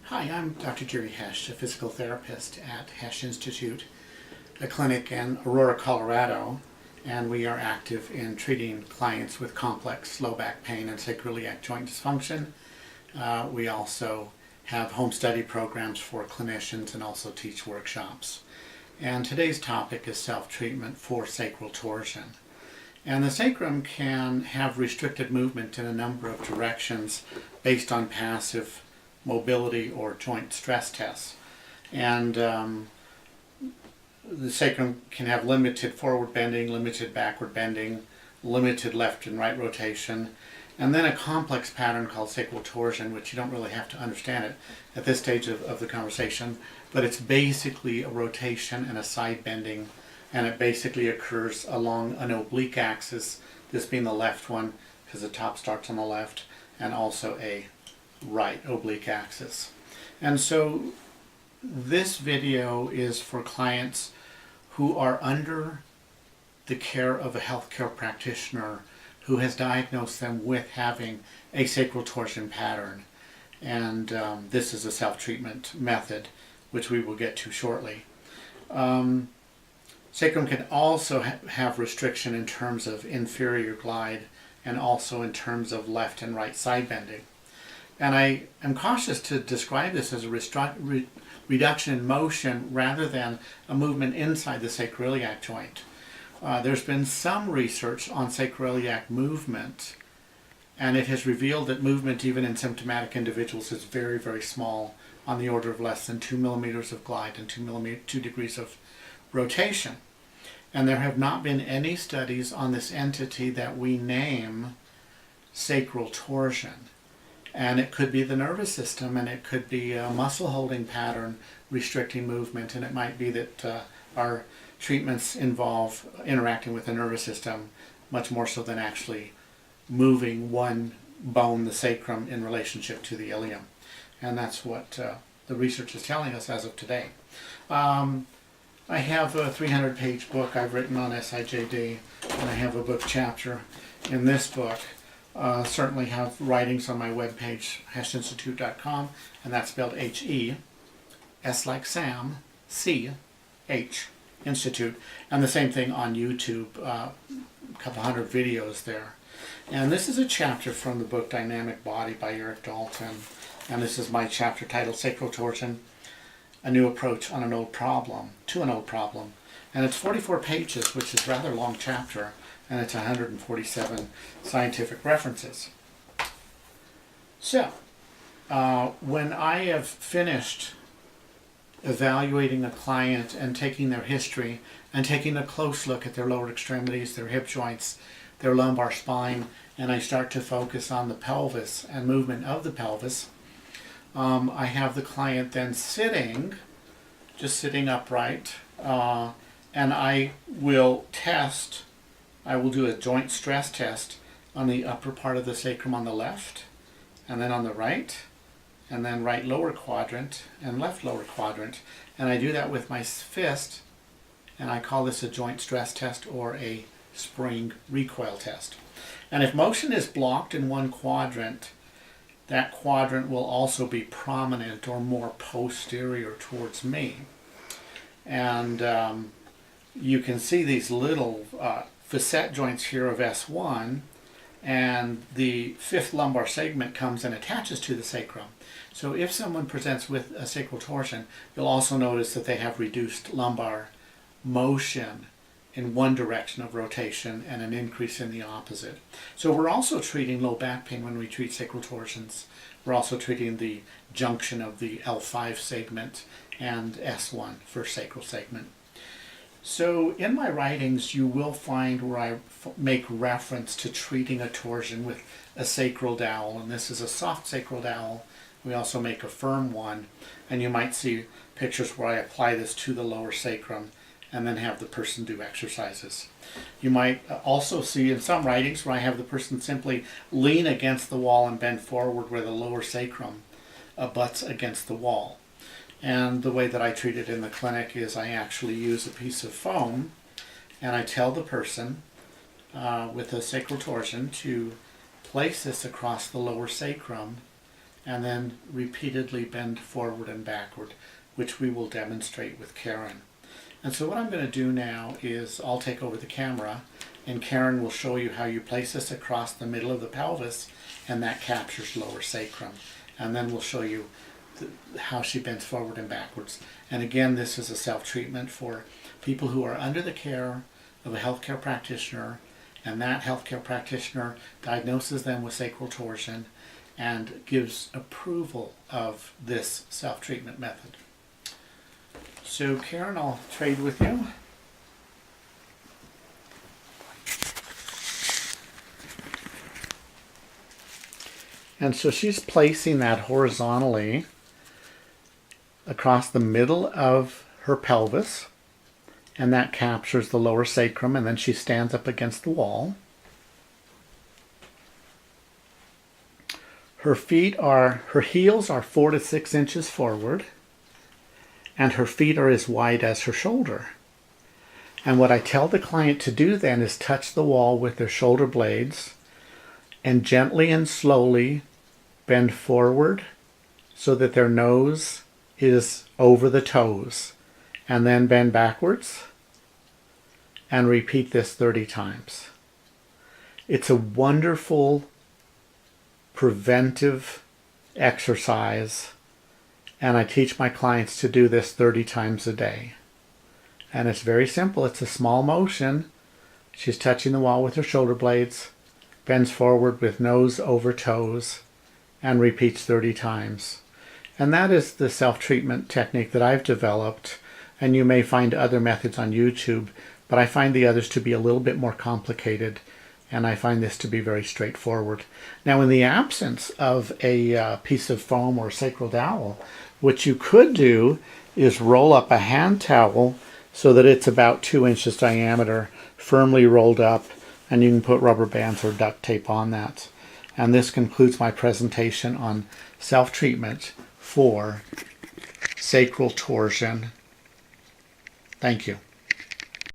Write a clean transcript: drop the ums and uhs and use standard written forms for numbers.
Hi, I'm Dr. Jerry Hesch, a physical therapist at Hesch Institute, a clinic in Aurora, Colorado, and we are active in treating clients with complex low back pain and sacroiliac joint dysfunction. We also have home study programs for clinicians and also teach workshops. And today's topic is self-treatment for sacral torsion. And the sacrum can have restricted movement in a number of directions based on passive mobility or joint stress tests. And the sacrum can have limited forward bending, limited backward bending, limited left and right rotation, and then a complex pattern called sacral torsion, which you don't really have to understand it at this stage of the conversation, but it's basically a rotation and a side bending, and it basically occurs along an oblique axis, this being the left one because the top starts on the left, and also a right oblique axis. And so this video is for clients who are under the care of a healthcare practitioner who has diagnosed them with having a sacral torsion pattern. And this is a self-treatment method, which we will get to shortly. Sacrum can also have restriction in terms of inferior glide and also in terms of left and right side bending. And I am cautious to describe this as a reduction in motion rather than a movement inside the sacroiliac joint. There's been some research on sacroiliac movement, and it has revealed that movement even in symptomatic individuals is very, very small, on the order of less than 2 millimeters of glide and 2 degrees of rotation. And there have not been any studies on this entity that we name sacral torsion. And it could be the nervous system, and it could be a muscle holding pattern restricting movement, and it might be that our treatments involve interacting with the nervous system much more so than actually moving one bone, the sacrum, in relationship to the ilium. And that's what the research is telling us as of today. I have a 300-page book I've written on SIJD, and I have a book chapter in this book. Certainly have writings on my webpage, heschinstitute.com, and that's spelled H-E, S like Sam, C-H, Institute, and the same thing on YouTube, a couple hundred videos there. And this is a chapter from the book Dynamic Body by Eric Dalton, and this is my chapter titled Sacral Torsion, a New Approach on an Old Problem, to an Old Problem. And it's 44 pages, which is a rather long chapter, and it's 147 scientific references. So, when I have finished evaluating a client and taking their history and taking a close look at their lower extremities, their hip joints, their lumbar spine, and I start to focus on the pelvis and movement of the pelvis, I have the client then sitting, just sitting upright, and I will do a joint stress test on the upper part of the sacrum on the left, and then on the right, and then right lower quadrant and left lower quadrant. And I do that with my fist, and I call this a joint stress test or a spring recoil test. And if motion is blocked in one quadrant, that quadrant will also be prominent or more posterior towards me. And you can see these little facet joints here of S1, and the fifth lumbar segment comes and attaches to the sacrum. So if someone presents with a sacral torsion, you'll also notice that they have reduced lumbar motion in one direction of rotation and an increase in the opposite. So we're also treating low back pain when we treat sacral torsions. We're also treating the junction of the L5 segment and S1 for sacral segment. So in my writings, you will find where I make reference to treating a torsion with a sacral dowel, and this is a soft sacral dowel. We also make a firm one, and you might see pictures where I apply this to the lower sacrum and then have the person do exercises. You might also see in some writings where I have the person simply lean against the wall and bend forward where the lower sacrum butts against the wall. And the way that I treat it in the clinic is I actually use a piece of foam, and I tell the person with a sacral torsion to place this across the lower sacrum and then repeatedly bend forward and backward, which we will demonstrate with Karen. And so what I'm going to do now is I'll take over the camera, and Karen will show you how you place this across the middle of the pelvis, and that captures lower sacrum. And then we'll show you how she bends forward and backwards. And again, this is a self-treatment for people who are under the care of a healthcare practitioner, and that healthcare practitioner diagnoses them with sacral torsion and gives approval of this self-treatment method. So Karen, I'll trade with you. And so she's placing that horizontally across the middle of her pelvis, and that captures the lower sacrum, and then she stands up against the wall. Her heels are 4 to 6 inches forward, and her feet are as wide as her shoulder. And what I tell the client to do then is touch the wall with their shoulder blades and gently and slowly bend forward so that their nose is over the toes, and then bend backwards and repeat this 30 times. It's a wonderful preventive exercise, and I teach my clients to do this 30 times a day. And it's very simple. It's a small motion. She's touching the wall with her shoulder blades, bends forward with nose over toes, and repeats 30 times. And that is the self-treatment technique that I've developed, and you may find other methods on YouTube, but I find the others to be a little bit more complicated, and I find this to be very straightforward. Now, in the absence of a piece of foam or sacral dowel, what you could do is roll up a hand towel so that it's about 2 inches diameter, firmly rolled up, and you can put rubber bands or duct tape on that. And this concludes my presentation on self-treatment for sacral torsion. Thank you.